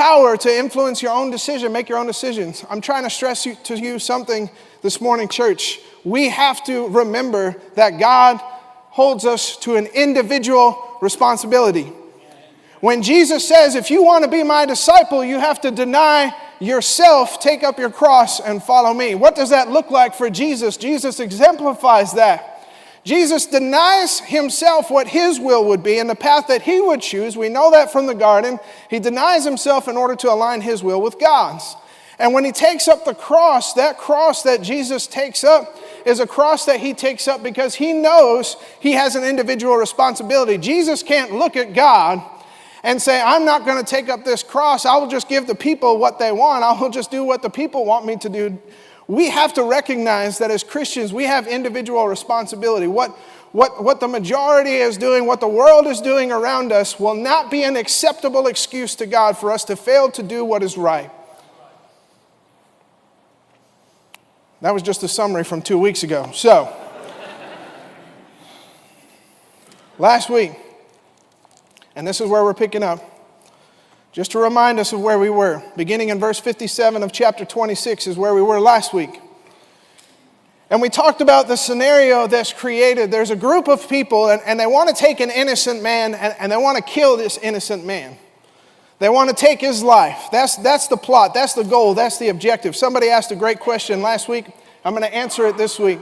power to influence your own decision, make your own decisions. I'm trying to stress to you something this morning, church. We have to remember that God holds us to an individual responsibility. When Jesus says, if you want to be my disciple, you have to deny yourself, take up your cross, and follow me. What does that look like for Jesus? Jesus exemplifies that. Jesus denies himself what his will would be and the path that he would choose. We know that from the garden. He denies himself in order to align his will with God's. And when he takes up the cross, that cross that Jesus takes up is a cross that he takes up because he knows he has an individual responsibility. Jesus can't look at God and say, I'm not going to take up this cross. I will just give the people what they want. I will just do what the people want me to do. We have to recognize that as Christians, we have individual responsibility. What the majority is doing, what the world is doing around us will not be an acceptable excuse to God for us to fail to do what is right. That was just a summary from 2 weeks ago. So, last week, and this is where we're picking up, just to remind us of where we were. Beginning in verse 57 of chapter 26 is where we were last week. And we talked about the scenario that's created. There's a group of people, and they want to take an innocent man, and they want to kill this innocent man. They want to take his life. That's the plot. That's the goal. That's the objective. Somebody asked a great question last week. I'm going to answer it this week.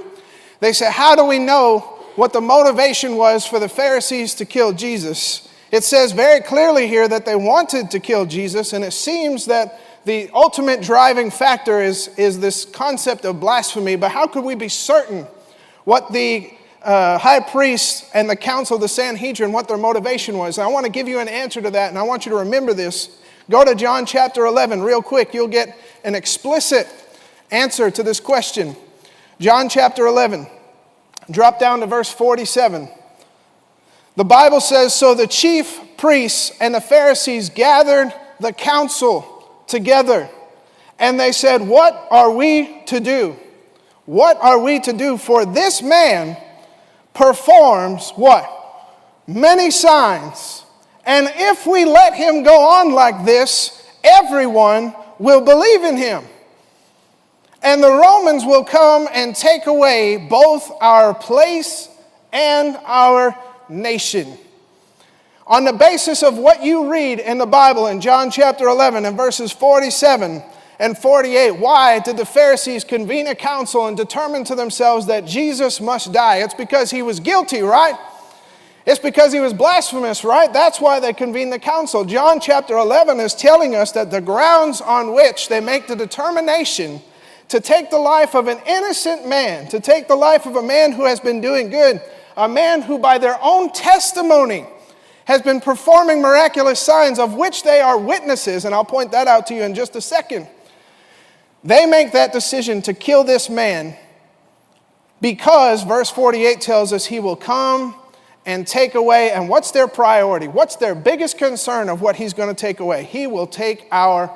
They said, how do we know what the motivation was for the Pharisees to kill Jesus? It says very clearly here that they wanted to kill Jesus, and it seems that the ultimate driving factor is this concept of blasphemy. But how could we be certain what the high priest and the council, the Sanhedrin, what their motivation was? And I want to give you an answer to that, and I want you to remember this. Go to John chapter 11 real quick. You'll get an explicit answer to this question. John chapter 11. Drop down to verse 47. The Bible says, so the chief priests and the Pharisees gathered the council together, and they said, what are we to do? What are we to do? For this man performs what? Many signs. And if we let him go on like this, everyone will believe in him. And the Romans will come and take away both our place and our nation. On the basis of what you read in the Bible in John chapter 11 and verses 47 and 48, why did the Pharisees convene a council and determine to themselves that Jesus must die? It's because he was guilty, right? It's because he was blasphemous, right? That's why they convened the council. John chapter 11 is telling us that the grounds on which they make the determination to take the life of an innocent man, to take the life of a man who has been doing good, a man who by their own testimony has been performing miraculous signs of which they are witnesses, and I'll point that out to you in just a second. They make that decision to kill this man because verse 48 tells us he will come and take away, and what's their priority? What's their biggest concern of what he's going to take away? He will take our